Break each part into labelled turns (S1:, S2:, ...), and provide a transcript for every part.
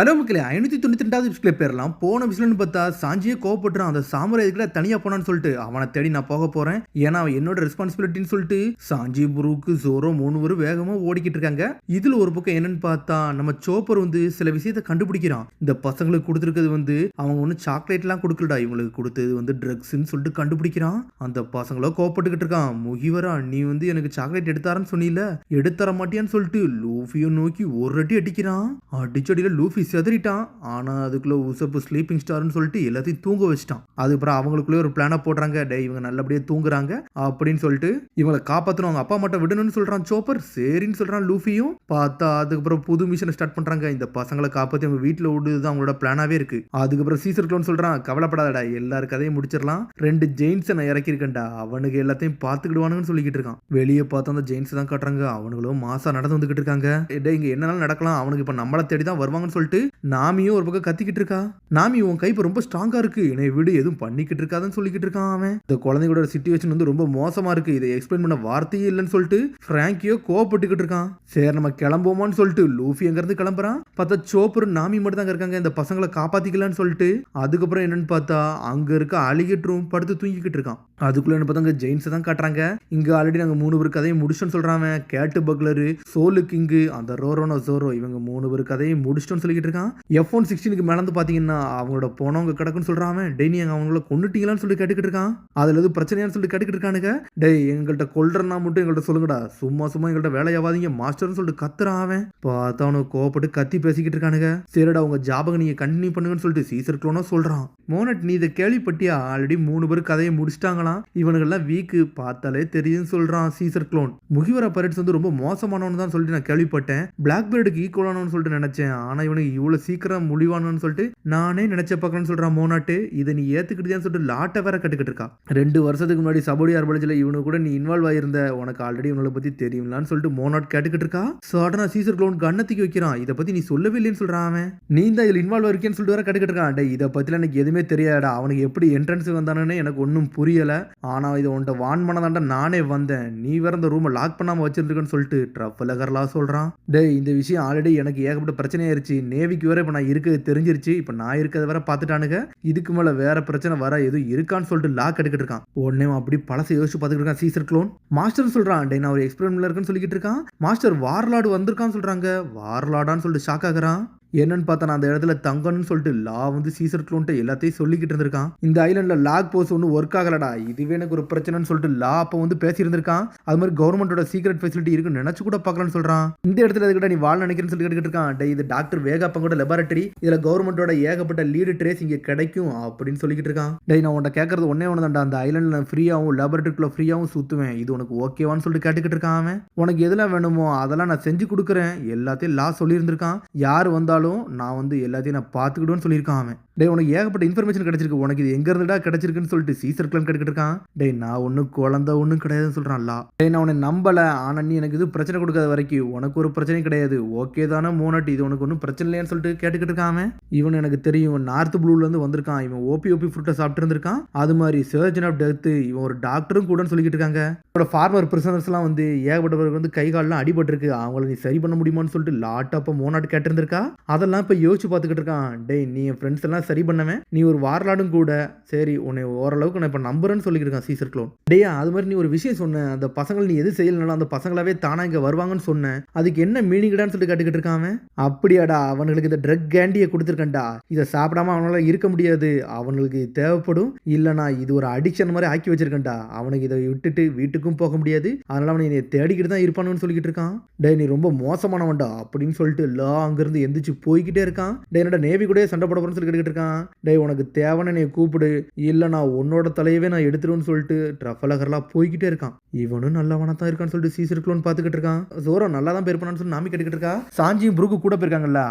S1: Hello மக்களே 592வது எபிசோட்ல பேரலாம். போன எபிசோட்னு பார்த்தா சாஞ்சியே கோவப்பட்டுறான். அந்த சாமுராய் இதுக்குள்ள தனியா போனான்னு சொல்லிட்டு அவனை தேடி நான் போக போறேன். ஏன்னா அவன் என்னோட ரெஸ்பான்சிபிலிட்டின்னு சொல்லிட்டு சாஞ்சி புரூக்கு ஜோரோ 3 பேரும் வேகமா ஓடிக்கிட்டு இருக்காங்க. இதுல ஒரு பக்கம் என்னன்னு பார்த்தா நம்ம சோப்பர் வந்து சில விஷயத்தை கண்டுபிடிக்கிறான். இந்த பசங்களுக்கு கொடுத்துருக்கிறது வந்து அவங்க ஒன்றும் சாக்லேட்லாம் கொடுக்கலடா, இவங்களுக்கு கொடுத்தது வந்து ட்ரக்ஸ்ன்னு சொல்லிட்டு கண்டுபிடிக்கிறான். அந்த பசங்களோ கோவப்பட்டுக்கிட்டு இருக்கான். முகிவரா நீ வந்து எனக்கு சாக்லேட் எடுத்தாரன்னு சொன்னீல, எடுத்தர மாட்டியான்னு சொல்லிட்டு லூஃபியை நோக்கி ஒரு அடி அடிக்கிறான். அடிச்சடியில லூஃபி செதறிட்டான். ஆனா அதுக்குள்ள உசப்பு ஸ்லீப்பிங் ஸ்டார்னு சொல்லிட்டு எல்லாத்தையும் தூங்க வச்சிட்டான். அதுக்கப்புறம் அவங்களுக்குள்ளே ஒரு பிளானை போடுறாங்க. டே இவங்க நல்லபடியா தூங்குறாங்க அப்படின்னு சொல்லிட்டு இவங்களை காப்பாற்றணும், அவங்க அப்பா மட்டும் விடணும்னு சொல்றான் சோப்பர். சரின்னு சொல்றான் லூஃபியும். பார்த்தா அதுக்கப்புறம் புது மிஷனை ஸ்டார்ட் பண்றாங்க. இந்த பசங்களை காப்பாற்றி அவங்க வீட்டில் விடுதுதான் அவங்களோட பிளானாவே இருக்கு. அதுக்கப்புறம் சீசர் க்ளோன் சொல்றான், கவலைப்படாதடா எல்லாரும் கதையும் முடிச்சிடலாம், 2 ஜெயின்ஸை நான் இறக்கிருக்கேன்டா, அவனுக்கு எல்லாத்தையும் பார்த்துக்கிடுவானுன்னு சொல்லிக்கிட்டு இருக்கான். வெளியே பார்த்தா அந்த ஜெயின்ஸ் தான் காட்டுறாங்க. அவனுங்களும் மாசா நடந்து வந்துகிட்டு இருக்காங்க. இங்க என்னன்னாலும் நடக்கலாம், அவனுக்கு இப்ப நம்மளை தேடி தான் வருவாங்கன்னு சொல்லிட்டு நாமியும் ஒரு பக்கம் கத்திக்கிட்டு இருக்கா. நாமி உன் கைப்பு ரொம்ப ஸ்ட்ராங்கா இருக்கு, என்னை விடு எதுவும் பண்ணிக்கிட்டு இருக்காதுன்னு சொல்லிக்கிட்டு இருக்கான். அவன் இந்த குழந்தைகளோட சிச்சுவேஷன் வந்து ரொம்ப மோசமா இருக்கு, இதை எக்ஸ்பிளைன் பண்ண வார்த்தையே இல்லைன்னு சொல்லிட்டு பிராங்கியோ கோவப்பட்டுக்கிட்டு இருக்கான். சரி நம்ம கிளம்புவோமான்னு சொல்லிட்டு லூஃபி அங்க இருந்து கிளம்புறான். பார்த்தா சோப்பர் நாமி மட்டும் தான் இருக்காங்க, இந்த பசங்களை காப்பாத்திக்கலான்னு சொல்லிட்டு. அதுக்கப்புறம் என்னன்னு பார்த்தா அங்க இருக்க அலிகேட்டரும் படுத்து தூங்கிக்கிட்டு இருக்கான். அதுக்குள்ள என்ன பார்த்தா ஜெயின்ஸ் தான் காட்டுறாங்க. இங்க ஆல்ரெடி நாங்க 3 பேர் கதையை முடிச்சோன்னு சொல்றாங்க. கேட்டு பக்லரு, சோலு கிங்கு, அந்த ரோரோனோ ஜோரோ, இவங்க 3 பேர் கதையை முடிச்சிட்டோன்னு சொல்லிக்கிட்டு இருக்கான். F116 மேலந்து பாத்தீங்கன்னா அவங்களோட போனவங்க கிடக்குன்னு சொல்றாங்க. டெய்னி அவங்கள கொண்டுட்டீங்களான்னு சொல்லி கேட்டுக்கிட்டு இருக்கான். அதுல எது பிரச்சனையான்னு சொல்லி கேட்டுக்கிட்டு இருக்கானுங்க. டேய் எங்கள்கிட்ட கொல்றனா மட்டும் எங்கள்கிட்ட சொல்லுங்கடா, சும்மா எங்கள்கிட்ட வேலையாவாதீங்க மாஸ்டர்னு சொல்லிட்டு கத்துறான். அவன் பார்த்தா அவனுக்கு கோவப்பட்டு கத்தி பேசிக்கிட்டு இருக்கானுங்க. சரிடா உங்க ஜாபக நீங்க கண்டினியூ பண்ணுங்கன்னு சொல்லிட்டு சீசர் க்ளோனோ சொல்றான். மோனட் நீ இதை கேள்விப்பட்டியா, ஆல்ரெடி 3 பேர் கதையை முடிச்சிட்டாங்களாம், இவனுங்கெல்லாம் வீக்கு பார்த்தாலே தெரியுதுன்னு சொல்றான் சீசர் க்ளோன். முகிவரா பைரட்ஸ் வந்து ரொம்ப மோசமானவனு தான் சொல்லிட்டு நான் கேள்விப்பட்டேன், பிளாக் பேர்டுக்கு ஈக்குவலானவனு சொல்லிட்டு நினைச்சேன், ஆனா இவனுக்கு இவ்வளவு சீக்கிரம் முடிவானு சொல்லிட்டு நானே நினைச்ச பார்க்கணும்னு சொல்றான் மோனாட்டு. இதை நீ ஏத்துக்கிட்டேன்னு சொல்லிட்டு லாட்டை வேற கட்டுக்கிட்டு இருக்கா. 2 வருஷத்துக்கு முன்னாடி சபோடி ஆர்பலஜில் இவனு கூட நீ இன்வால்வ் ஆயிருந்த, உனக்கு ஆல்ரெடி இவனை பத்தி தெரியும்லான்னு சொல்லிட்டு மோனாட் கேட்டுக்கிட்டு இருக்கா. சடனா சீசர் க்ளோன் கண்ணத்துக்கு வைக்கிறான். இதை பத்தி நீ சொல்லவே இல்லைன்னு சொல்றான். அவன் நீ தான் இதுல இன்வால்வ் இருக்கேன்னு சொல்லிட்டு வேற கேட்டுக்கிட்டு இருக்கான். டே இதை பத்தில எனக்கு எதுவுமே தெரியாதா, அவனுக்கு எப்படி என்ட்ரன்ஸ் வந்தானு எனக்கு ஒன்றும் புரியல, ஆனா இதை உன்ட்ட வான் பண்ணதாண்டா நானே வந்தேன், நீ வேற இந்த ரூமை லாக் பண்ணாம வச்சிருக்கேன்னு சொல்லிட்டு ட்ரஃபலகர்லா சொல்றான். டே இந்த விஷயம் ஆல்ரெடி எனக்கு ஏகப்பட்ட பிரச்சனை ஆயிருச்சு, நேவிக்கு வேற இப்ப நான் இருக்கிறது தெரிஞ்சிருச்சு, இப்ப நான் இருக்கிறத வேற பார்த்துட்டானுங்க, இதுக்கு மேல வேற பிரச்சனை வர எதுவும் இருக்கான்னு சொல்லிட்டு லாக் எடுக்கிட்டு இருக்கான். உடனே அப்படி பழசை யோசிச்சு பார்த்துக்கிட்டு இருக்கான் சீசர் க்ளோன். மாஸ்டர் சொல்றான், டே நான் ஒரு எக்ஸ்பெரிமெண்ட்ல இருக்குன்னு சொல்லிக்கிட்டு இருக்கான். மாஸ்டர் வார்லாடு வந்திருக்கான்னு சொல்றாங்க. வார்லாடான்னு சொல்லிட்டு ஷாக் ஆகுறான். என்னன்னு பார்த்தா நான் அந்த இடத்துல தங்கணும்னு சொல்லிட்டு லா வந்து சீசர் க்ளோன்ட்டு எல்லாத்தையும் சொல்லிக்கிட்டு இருந்திருக்கான். இந்த ஐலண்ட்ல லாக் போஸ் ஒன்றும் ஒர்க் ஆகலடா, இதுவே எனக்கு ஒரு பிரச்சனைன்னு சொல்லிட்டு லா அப்போ வந்து பேசியிருந்திருக்கான். அது மாதிரி கவர்மெண்டோட சீக்ரெட் ஃபெசிலிட்டி இருக்குன்னு நினைச்சு கூட பார்க்கலான்னு சொல்றான். இந்த இடத்துல எதுக்கிட்ட நீ வாழ் நினைக்கிறேன்னு சொல்லி கேட்டுக்கிட்டு இருக்கான். டே இது டாக்டர் வேகாப்பங்கோட லெபார்டரி, இதுல கவர்மெண்டோட ஏகப்பட்ட லீடு ட்ரேஸ் இங்க கிடைக்கும் அப்படின்னு சொல்லிக்கிட்டு இருக்கான். டே நான் உன்ட்ட கேட்கறது ஒன்னே ஒண்ணுதான்டா, அந்த ஐலண்ட்ல ஃப்ரீயாவும் லெபார்டரிக்குள்ள ஃப்ரீயாவும் சுத்துவேன், இது உனக்கு ஓகேவான்னு சொல்லிட்டு கேட்டுக்கிட்டு இருக்கான். அவன் உனக்கு எதெல்லாம் வேணுமோ அதெல்லாம் நான் செஞ்சு கொடுக்குறேன், எல்லாத்தையும் லா சொல்லியிருந்திருக்கான். யார் வந்தாலும் நான் வந்து எல்லாத்தையும் நான் பார்த்துக்கிடுவேன்னு சொல்லியிருக்கான். அவன் டே உனக்கு ஏகப்பட்ட இன்ஃபர்மேஷன் கிடைச்சிருக்கு, உனக்கு இது எங்க இருந்துடா கிடைச்சிருக்குன்னு சொல்லிட்டு சீசர் க்ளோன் கேட்டுக்கிட்டு இருக்கான். டே நான் ஒன்னும் குழந்தை ஒன்றும் கிடையாதுன்னு சொல்றான்ல. டே நான் உன்னை நம்பல, ஆனா நீ எனக்கு இது பிரச்சனை கொடுக்காத வரைக்கும் உனக்கு ஒரு பிரச்சனையும் கிடையாது, ஓகே தானே மோனட், இது உனக்கு ஒன்றும் பிரச்சனை இல்லையான்னு சொல்லிட்டு கேட்டுக்கிட்டு இருக்கான். இவன் எனக்கு தெரியும் நார்த் ப்ளூல இருந்து வந்திருக்கான், இவன் ஓபி ஃப்ரூட்டை சாப்பிட்டு இருந்திருக்கான், அது மாதிரி சர்ஜன் ஆஃப் டெத், இவன் ஒரு டாக்டரும் கூட சொல்லிக்கிட்டு இருக்காங்க. இவரோட ஃபார்மர் பிரிசனர்ஸ் எல்லாம் வந்து ஏகப்பட்டவருக்கு வந்து கை கால்லாம் அடிபட்டு இருக்கு, அவங்கள நீ சரி பண்ண முடியுமான்னு சொல்லிட்டு லாட்டப்ப மோனாட் கேட்டிருந்திருக்கா. அதெல்லாம் இப்ப யோசிச்சு பார்த்துக்கிட்டு இருக்கான். டே நீ என் ஃப்ரெண்ட்ஸ் எல்லாம் சரி பண்ணவன், நீ ஒரு வார்லாடும் கூட, சரி உன்னை ஓரளவுக்கு நான் இப்ப நம்புறேன்னு சொல்லிட்டு இருக்கான் சீசர் க்ளோன். டேயா அது மாதிரி நீ ஒரு விஷயம் சொன்ன, அந்த பசங்களை நீ எது செய்யலனாலும் அந்த பசங்களாவே தானா இங்க வருவாங்கன்னு சொன்ன, அதுக்கு என்ன மீனிங்டான்னு சொல்லிட்டு கேட்டுக்கிட்டு இருக்கான். அப்படியாடா, அவனுக்கு இந்த ட்ரக் கேண்டியை கொடுத்துருக்கேன்டா, இதை சாப்பிடாம அவனால இருக்க முடியாது, அவனுக்கு தேவைப்படும், இல்லைனா இது ஒரு அடிக்ஷன் மாதிரி ஆக்கி வச்சிருக்கேன்டா, அவனுக்கு இதை விட்டுட்டு வீட்டுக்கும் போக முடியாது, அதனால அவனை என்னை தேடிக்கிட்டு தான் இருப்பானுன்னு சொல்லிக்கிட்டு இருக்கான். டே நீ ரொம்ப மோசமானவன்டா அப்படின்னு சொல்லிட்டு லா அங்கிருந்து எந்திரிச்சு போய்கிட்டே இருக்கான். டே என்னோட நேவி கூட சண்டை போட போறேன்னு சொல்லி கேட்டுக்கிட்டு இருக்கான். டே உனக்கு தேவைன்னு நீ கூப்பிடு, இல்ல நான் உன்னோட தலையவே நான் எடுத்துருவேன்னு சொல்லிட்டு ட்ரஃபலகர்லாம் போய்கிட்டே இருக்கான். இவனும் நல்லவனா தான் இருக்கான்னு சொல்லிட்டு சீசர் க்ளோன் பார்த்துக்கிட்டு இருக்கான். ஜோரோ நல்லா தான் போயிருப்பான்னு சொல்லி நாமி கேட்டுக்கிட்டு இருக்கா. சாஞ்சியும் புரூக்கு கூட போயிருக்காங்கல்ல,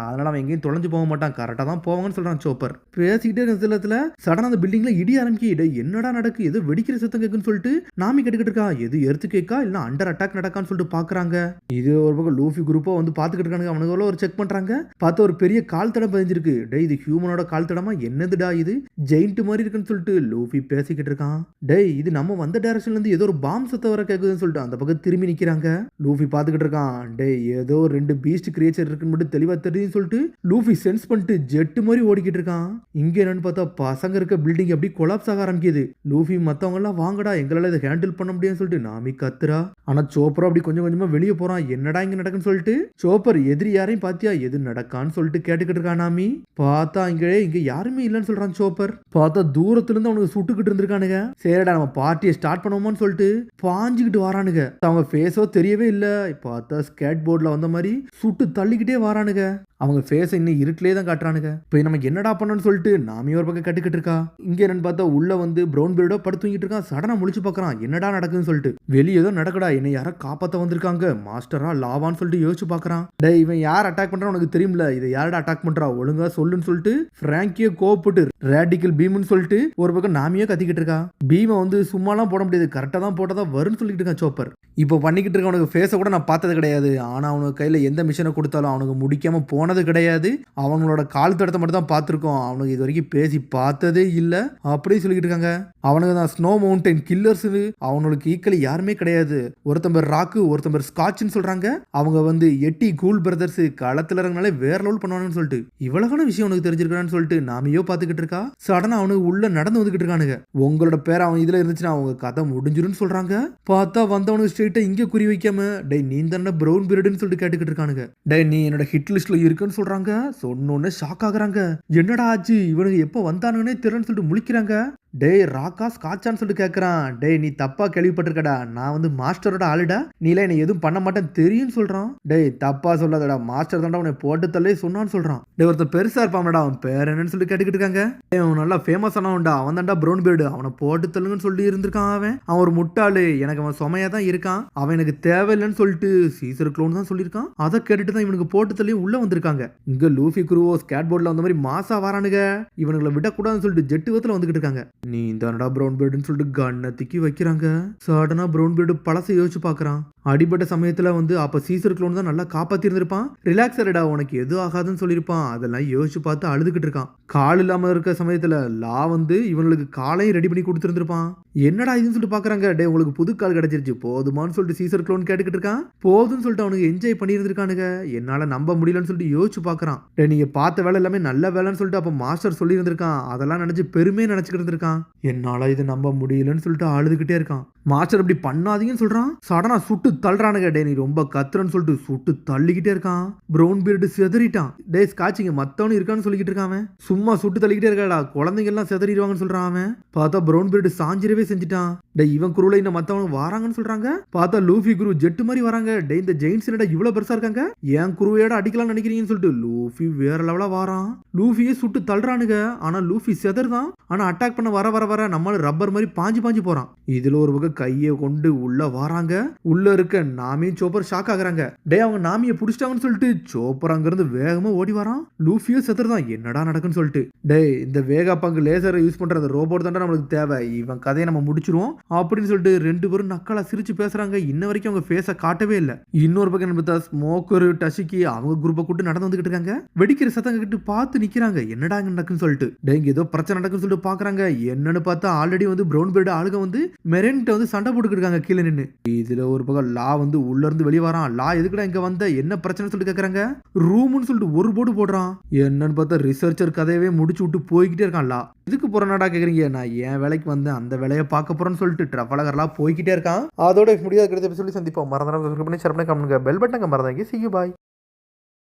S1: அதனால அவன் எங்கேயும் தொலைஞ்சு போக மாட்டான், கரெக்டாக தான் போவாங்கன்னு சொல்றான் சோப்பர். பேசிக்கிட்டே இருக்கிறதுல சடனா அந்த பில்டிங்ல இடி ஆரம்பிக்கிடு, என்னடா நடக்கு, எது வெடிக்கிற சத்தம் கேட்குன்னு சொல்லிட்டு நாமி கேட்டுக்கிட்டு இருக்கா. எது எர்த்து கேட்கா இல்ல அண்டர் அட்டாக் நடக்கான்னு சொல்லிட்டு பாக்குறாங்க. இது ஒரு பக்கம் லூஃபி குரூப்பா வந்து பாத்துக்கிட்டு இருக்காங்க. அவனுக்கு ஒரு செக் பண்றாங்க. பார்த்த பார்த்தா ஒரு பெரிய கால் தடம் பதிஞ்சிருக்கு. டேய் இது ஹியூமனோட கால் தடமா என்னதுடா இது ஜெயிண்ட் மாதிரி இருக்குன்னு சொல்லிட்டு லூஃபி பேசிக்கிட்டு இருக்கான். டேய் இது நம்ம வந்த டைரக்ஷன்ல இருந்து ஏதோ ஒரு பாம் சத்தம் வர கேக்குதுன்னு சொல்லிட்டு அந்த பக்கம் திரும்பி நிக்கிறாங்க. லூஃபி பாத்துக்கிட்டு இருக்கான். டேய் ஏதோ 2 பீஸ்ட் கிரியேச்சர் இருக்குன்னு மட்டும் தெளிவா தெரியுதுன்னு சொல்லிட்டு லூஃபி சென்ஸ் பண்ணிட்டு ஜெட் மாதிரி ஓடிக்கிட்டு இருக்கான். இங்க என்னன்னு பார்த்தா பசங்க இருக்க பில்டிங் அப்படி கொலாப்ஸ் ஆக ஆரம்பிக்குது. லூஃபி மத்தவங்க எல்லாம் வாங்கடா எங்களால இதை ஹேண்டில் பண்ண முடியும்னு சொல்லிட்டு நாமி கத்துறா. ஆனா சோப்பர் அப்படி கொஞ்சம் கொஞ்சமா வெளியே போறான். என்னடா இங்க நடக்குன்னு சொல்லிட்டு சோப்பர் எதிரி யாரையும் பாத்தியா எது நடக்கான்னு சொல்லிட்டு கேட்டுக்கிட்டு இருக்கான். நாமி பார்த்தா இங்க யாருமே இல்லைன்னு சொல்றான் சோப்பர். பார்த்தா தூரத்துல இருந்து அவனுக்கு சுட்டுக்கிட்டு இருந்திருக்கானுங்க. சரிடா நம்ம பார்ட்டியை ஸ்டார்ட் பண்ணுவோமான்னு சொல்லிட்டு பாஞ்சுக்கிட்டு வரானுங்க. அவங்க ஃபேஸோ தெரியவே இல்ல. பார்த்தா ஸ்கேட் போர்ட்ல வந்த மாதிரி சுட்டு தள்ளிக்கிட்டே வரானுங்க. அவங்க ஃபேஸை இன்னும் இருட்டிலே தான் காட்டுறானுங்க. இப்போ நம்ம என்னடா பண்ணணும்னு சொல்லிட்டு நாமி ஒரு பக்கம் கட்டுக்கிட்டு இருக்கா. இங்க என்னன்னு பார்த்தா உள்ள வந்து ப்ரௌன் பீர்டோ படுத்து தூங்கிட்டு இருக்கான். சடனா முழிச்சு பார்க்கறான். என்னடா நடக்குதுன்னு சொல்லிட்டு வெளியே ஏதோ நடக்கடா என்னை யாரோ காப்பாத்த வந்திருக்காங்க மாஸ்டரா லாவான்னு சொல்லிட்டு யோசிச்சு பார்க்கறான். டே இவன் யார் அட்டாக் பண்றான் உனக்கு தெரியும்ல இதை யாரடா அட்டாக் பண்றா ஒழுங்கா சொல்லுன்னு சொல்லிட்டு பிராங்கியோ கோவப்பட்டு ரேடிக்கல் பீம்னு சொல்லிட்டு ஒரு பக்கம் நாமியே கத்திக்கிட்டு இருக்கா. பீமை வந்து சும்மாலாம் போட முடியாது கரெக்டா தான் போட்டதா வரும்னு சொல்லிட்டு இருக்கான் சோப்பர். இப்போ பண்ணிக்கிட்டு இருக்க அவனுக்கு ஃபேஸை கூட நான் பார்த்தது கிடையாது. ஆனா அவனுக்கு கையில எந்த மிஷனை கொடுத்தாலும் அவனுக்கு முடிக்காம போனது கிடையாது. அவங்களோட கால் தடத்தை மட்டும் தான் பார்த்துருக்கோம். அவனுக்கு இது வரைக்கும் பேசி பார்த்ததே இல்லை அப்படியே சொல்லிக்கிட்டு இருக்காங்க. அவனுக்கு தான் ஸ்னோ மவுண்டன் கில்லர்ஸ் அவனுக்கு ஈக்குவலி யாருமே கிடையாது. ஒருத்தன் பேர் ராக்கு ஒருத்தன் பேர் ஸ்காட்ச்னு சொல்றாங்க. அவங்க வந்து எட்டி கூல் பிரதர்ஸ் களத்துல இறங்கினாலே வேற லெவல் பண்ணுவானுன்னு சொல்லிட்டு இவ்வளவான விஷயம் அவனுக்கு தெரிஞ்சிருக்கான்னு சொல்லிட்டு நாமையோ பார்த்துக்கிட்டு இருக்கா. சடனா அவனுக்கு உள்ள நடந்து வந்துகிட்டு இருக்கானுங்க. உங்களோட பேர் அவன் இதுல இருந்துச்சுன்னா அவங்க கதை முடிஞ்சிருன்னு சொல்றாங்க. பார்த்தா வந்தவனுக்கு ஸ்ட்ரெயிட்டா இங்க குறி வைக்காம டே நீ தானே ப்ரௌன் பீரியட்னு சொல்லிட்டு கேட்டுக்கிட்டு இருக்கானுங்க. டே நீ என்னோட ஹிட் லிஸ்ட்ல இருக்குன்னு சொல்றாங்க. சொன்னோன்னு ஷாக் ஆகுறாங்க. என்னடா ஆச்சு இவனுக்கு எப்போ வந்தானுன்னே தெரியலன்னு சொல்லிட்டு முழிக்கிறாங்க. டேய் ராக்கா ஸ்காட்சான்னு சொல்லிட்டு கேட்கறான். டேய் நீ தப்பா கேள்விப்பட்டிருக்கடா நான் வந்து மாஸ்டரோட ஆளுடா நீல என்ன எதுவும் பண்ண மாட்டேன் தெரியும்னு சொல்றான். டேய் தப்பா சொல்லாதடா மாஸ்டர் தான்டா உன்னை போட்டு தள்ளே சொன்னான்னு சொல்றான். டே ஒருத்தர் பெருசா இருப்பான்டா அவன் பேர் என்னன்னு சொல்லி கேட்டுக்கிட்டு இருக்காங்க. அவன் நல்லா ஃபேமஸ் ஆனவன்டா அவன் தான்டா ப்ரௌன் பீர்டு அவனை போட்டு தள்ளுங்கன்னு சொல்லி இருந்திருக்கான். அவன் ஒரு முட்டாளு எனக்கு அவன் சுமையா தான் இருக்கான் அவன் எனக்கு தேவையில்லைன்னு சொல்லிட்டு சீசர் க்ளோன் தான் சொல்லியிருக்கான். அதை கேட்டுட்டு தான் இவனுக்கு போட்டு தள்ளி உள்ள வந்திருக்காங்க. இங்க லூஃபி குருவோ ஸ்கேட் போர்ட்ல வந்த மாதிரி மாசா வரானுங்க. இவனுங்களை விடக்கூடாதுன்னு சொல்லிட்டு ஜெட்டு விதத்துல வந்துகிட்டு இருக்காங்க. நீ தானடா ப்ரௌன் பீர்டுன்னு சொல்லிட்டு கண்ணை திக்கி வைக்கிறாங்க. சடனா ப்ரௌன் பீர்டு பழசை யோசிச்சு பார்க்கறான். அடிபட்ட சமயத்துல வந்து அப்ப சீசர் க்ளோன் தான் நல்லா காப்பாத்தி இருந்திருப்பான். ரிலாக்ஸர்டா உனக்கு எது ஆகாதுன்னு சொல்லியிருப்பான். அதெல்லாம் யோசிச்சு பார்த்து அழுதுகிட்டு இருக்கான். கால் இல்லாம இருக்க சமயத்துல லா வந்து இவங்களுக்கு காலையும் ரெடி பண்ணி கொடுத்துருந்துருப்பான். என்னடா இதுன்னு சொல்லிட்டு பாக்குறாங்க. டே உங்களுக்கு புது கால் கிடைச்சிருச்சு போதுமான்னு சொல்லிட்டு சீசர் க்ளோன் கேட்டுக்கிட்டு இருக்கான். போதுன்னு சொல்லிட்டு அவனுக்கு என்ஜாய் பண்ணி இருந்திருக்கானுங்க. என்னால நம்ப முடியலன்னு சொல்லிட்டு யோசிச்சு பாக்குறான். டே நீங்க பார்த்த வேலை எல்லாமே நல்ல வேலைன்னு சொல்லிட்டு அப்ப மாஸ்டர் சொல்லி இருந்திருக்கான். அதெல்லாம் நினைச்சு பெருமையை நினைச்சுக்கிட்டு இருந்திருக்கான். என்னால இது நம்ப முடியலன்னு சொல்லிட்டு அழுதுகிட்டே இருக்கான். மாஸ்டர் இப்படி பண்ணாதீங்கன்னு சொல்றான். சடனா சுட்டு தள்ளுறானுங்க. டே நீ ரொம்ப கத்துறன்னு சொல்லிட்டு சுட்டு தள்ளிக்கிட்டே இருக்கான். ப்ரௌன் பீர்டு செதறிட்டான். டே ஸ்காட்சிங்க மத்தவனு இருக்கான்னு சொல்லிக்கிட்டு இருக்கான். அவன் சும்மா சுட்டு தள்ளிக்கிட்டே இருக்காடா குழந்தைங்க எல்லாம் செதறிடுவாங்கன்னு சொல்றான். அவன் பார்த்தா ப்ரௌன் பீர்டு சாஞ்சிரவே செஞ்சுட்டான். டே இவன் குருல இன்னும் மத்தவங்க வராங்கன்னு சொல்றாங்க. பார்த்தா லூஃபி குரு ஜெட்டு மாதிரி வராங்க. டே இந்த ஜெயின்ஸ் என்னடா இவ்வளவு பெருசா இருக்காங்க ஏன் குருவையோட அடிக்கலாம்னு நினைக்கிறீங்கன்னு சொல்லிட்டு லூஃபி வேற லெவலா வாரான். லூஃபியே சுட்டு தள்ளுறானுங்க. ஆனா லூஃபி செதர்தான். ஆனா அட்டாக் பண்ண வர வர வர நம்மள ரப்பர் மாதிரி பாஞ்சு பாஞ்சு போறான். இதுல ஒரு வகை கையை கொண்டு உள்ள வராங்க. உள்ள இருக்க நாமியும் சோப்பர் ஷாக் ஆகுறாங்க. டே அவங்க நாமியை புடிச்சிட்டாங்கன்னு சொல்லிட்டு சோப்பர் அங்கிருந்து வேகமா ஓடி வரான். லூஃபியோ செத்துறதான் என்னடா நடக்குன்னு சொல்லிட்டு. டே இந்த வேகா பங்கு லேசரை யூஸ் பண்ற அந்த ரோபோட் தான்டா நம்மளுக்கு தேவை இவன் கதையை நம்ம முடிச்சிருவோம் அப்படின்னு சொல்லிட்டு 2 பேரும் நக்கலா சிரிச்சு பேசுறாங்க. இன்ன வரைக்கும் அவங்க ஃபேஸ காட்டவே இல்லை. இன்னொரு பக்கம் பார்த்தா ஸ்மோக்கர் டஷிக்கி அவங்க குரூப்பை கூட்டு நடந்து வந்துகிட்டு இருக்காங்க. வெடிக்கிற சத்தம் கிட்ட பார்த்து நிக்கிறாங்க. என்னடா நடக்குன்னு சொல்லிட்டு. டே இங்க ஏதோ பிரச்சனை நடக்குன்னு சொல்லிட்டு பாக்குறாங்க. என்னன்னு பார்த்தா ஆல்ரெடி வந்து ப்ரௌன் பீர்டு ஆளுங்க வந்து மெரன்ட்ட வந்து சண்டை போட்டுக்கிட்டு இருக்காங்க கீழே நின்று. இதுல ஒரு பக்கம் லா வந்து உள்ள இருந்து வெளியே வரான். லா எதுக்குடா இங்க வந்த என்ன பிரச்சனை சொல்லிட்டு கேக்குறாங்க. ரூம்னு சொல்லிட்டு ஒரு போர்டு போடுறான். என்னன்னு பார்த்தா ரிசர்ச்சர் கதையவே முடிச்சு விட்டு போய்கிட்டே இருக்கான். லா இதுக்கு போறனாடா கேக்குறீங்க. நான் என் வேலைக்கு வந்தேன் அந்த வேலையை பார்க்க போறேன்னு சொல்லிட்டு ட்ரஃபலகர்லாம் போய்கிட்டே இருக்கான். அதோட முடியாத சொல்லி சந்திப்போம். மறந்துடாம பெல் பட்டன் மறந்தாங்க. See you bye.